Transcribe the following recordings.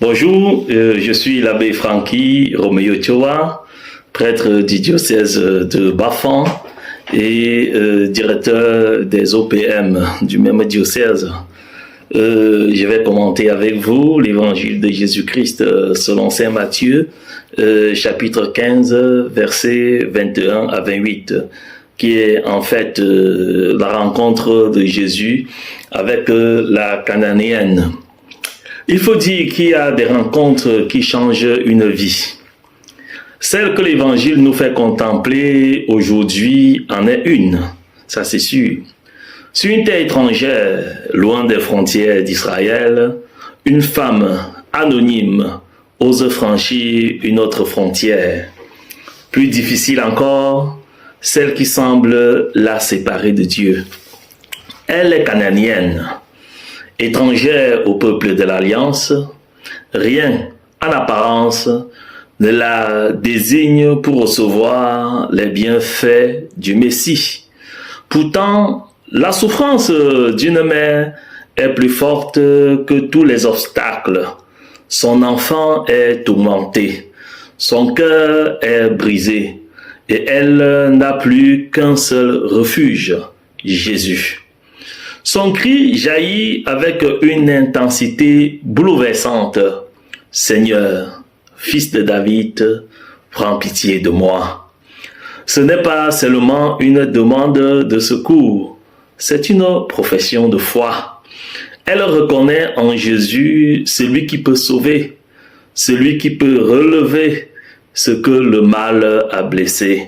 Bonjour, je suis l'abbé Francky Roméo Tchoa, prêtre du diocèse de Bafan et directeur des OPM du même diocèse. Je vais commenter avec vous l'évangile de Jésus-Christ selon saint Matthieu, chapitre 15, versets 21 à 28, qui est en fait la rencontre de Jésus avec la Cananéenne. Il faut dire qu'il y a des rencontres qui changent une vie. Celle que l'Évangile nous fait contempler aujourd'hui en est une, ça c'est sûr. Sur une terre étrangère, loin des frontières d'Israël, une femme anonyme ose franchir une autre frontière. Plus difficile encore, celle qui semble la séparer de Dieu. Elle est cananéenne. Étrangère au peuple de l'Alliance, rien, en apparence, ne la désigne pour recevoir les bienfaits du Messie. Pourtant, la souffrance d'une mère est plus forte que tous les obstacles. Son enfant est tourmenté, son cœur est brisé, et elle n'a plus qu'un seul refuge, Jésus. Son cri jaillit avec une intensité bouleversante. « Seigneur, fils de David, prends pitié de moi. » Ce n'est pas seulement une demande de secours, c'est une profession de foi. Elle reconnaît en Jésus celui qui peut sauver, celui qui peut relever ce que le mal a blessé.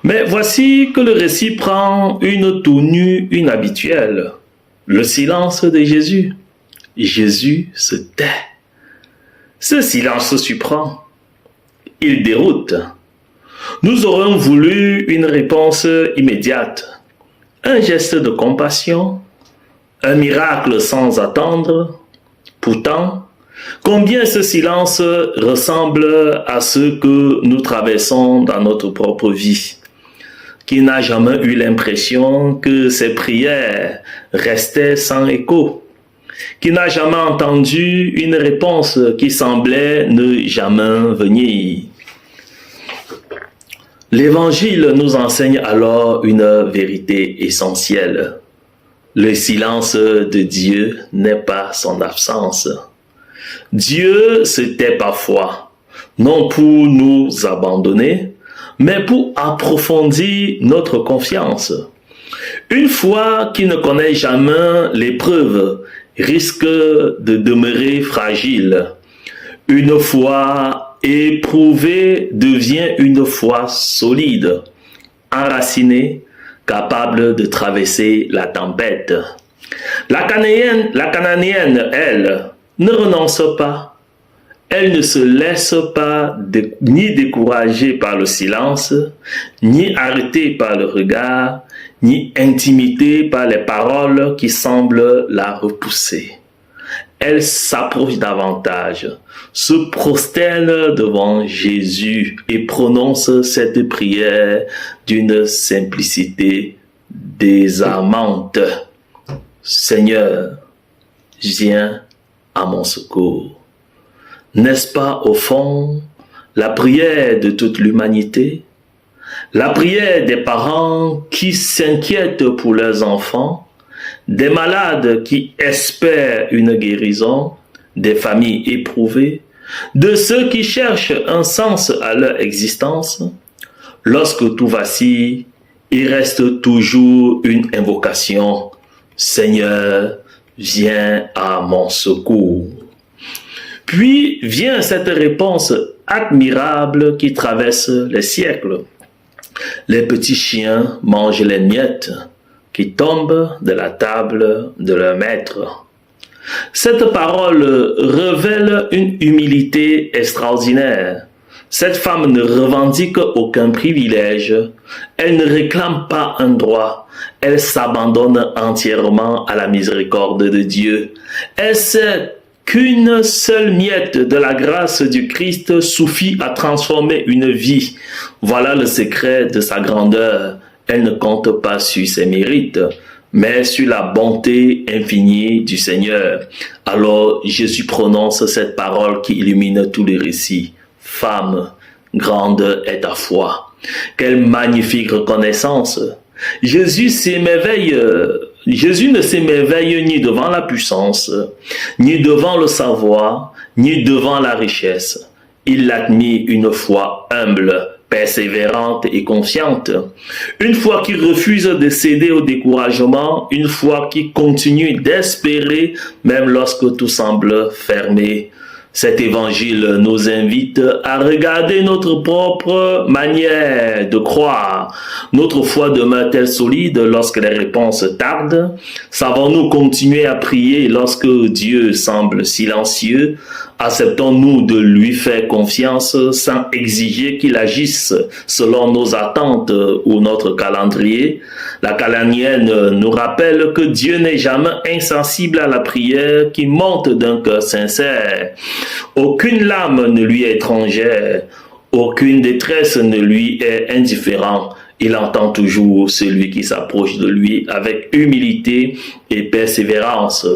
Mais voici que le récit prend une tournure inhabituelle. Le silence de Jésus. Jésus se tait. Ce silence se surprend. Il déroute. Nous aurions voulu une réponse immédiate. Un geste de compassion. Un miracle sans attendre. Pourtant, combien ce silence ressemble à ce que nous traversons dans notre propre vie. Qui n'a jamais eu l'impression que ses prières restaient sans écho, qui n'a jamais entendu une réponse qui semblait ne jamais venir. L'Évangile nous enseigne alors une vérité essentielle. Le silence de Dieu n'est pas son absence. Dieu se tait parfois, non pour nous abandonner, mais pour approfondir notre confiance. Une foi qui ne connaît jamais l'épreuve risque de demeurer fragile. Une foi éprouvée devient une foi solide, enracinée, capable de traverser la tempête. La Cananéenne, elle, ne renonce pas. Elle ne se laisse pas ni décourager par le silence, ni arrêter par le regard, ni intimider par les paroles qui semblent la repousser. Elle s'approche davantage, se prosterne devant Jésus et prononce cette prière d'une simplicité désarmante. Seigneur, viens à mon secours. N'est-ce pas, au fond, la prière de toute l'humanité? La prière des parents qui s'inquiètent pour leurs enfants, des malades qui espèrent une guérison, des familles éprouvées, de ceux qui cherchent un sens à leur existence. Lorsque tout vacille, il reste toujours une invocation. Seigneur, viens à mon secours. Puis vient cette réponse admirable qui traverse les siècles. Les petits chiens mangent les miettes qui tombent de la table de leur maître. Cette parole révèle une humilité extraordinaire. Cette femme ne revendique aucun privilège. Elle ne réclame pas un droit. Elle s'abandonne entièrement à la miséricorde de Dieu. Elle sait qu'une seule miette de la grâce du Christ suffit à transformer une vie. Voilà le secret de sa grandeur. Elle ne compte pas sur ses mérites, mais sur la bonté infinie du Seigneur. Alors Jésus prononce cette parole qui illumine tous les récits. Femme, grande est ta foi. Quelle magnifique reconnaissance! Jésus ne s'émerveille ni devant la puissance, ni devant le savoir, ni devant la richesse. Il admire une foi humble, persévérante et confiante. Une foi qui refuse de céder au découragement, une foi qui continue d'espérer même lorsque tout semble fermé. Cet évangile nous invite à regarder notre propre manière de croire. Notre foi demeure-t-elle solide lorsque les réponses tardent? Savons-nous continuer à prier lorsque Dieu semble silencieux? Acceptons-nous de lui faire confiance sans exiger qu'il agisse selon nos attentes ou notre calendrier? La calanienne nous rappelle que Dieu n'est jamais insensible à la prière qui monte d'un cœur sincère. Aucune larme ne lui est étrangère, aucune détresse ne lui est indifférente. Il entend toujours celui qui s'approche de lui avec humilité et persévérance.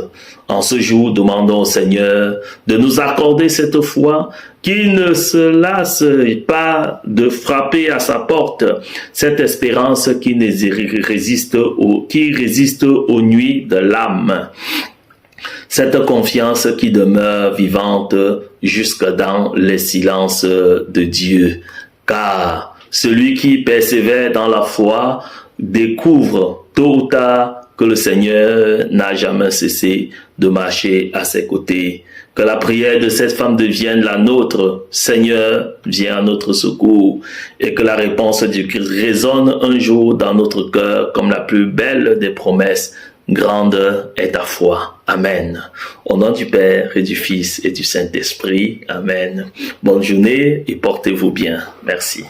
En ce jour, demandons au Seigneur de nous accorder cette foi qui ne se lasse pas de frapper à sa porte, cette espérance qui résiste aux nuits de l'âme. Cette confiance qui demeure vivante jusque dans les silences de Dieu. Car celui qui persévère dans la foi découvre tôt ou tard que le Seigneur n'a jamais cessé de marcher à ses côtés. Que la prière de cette femme devienne la nôtre. Seigneur, viens à notre secours. Et que la réponse du Christ résonne un jour dans notre cœur comme la plus belle des promesses. Grande est ta foi. Amen. Au nom du Père et du Fils et du Saint-Esprit. Amen. Bonne journée et portez-vous bien. Merci.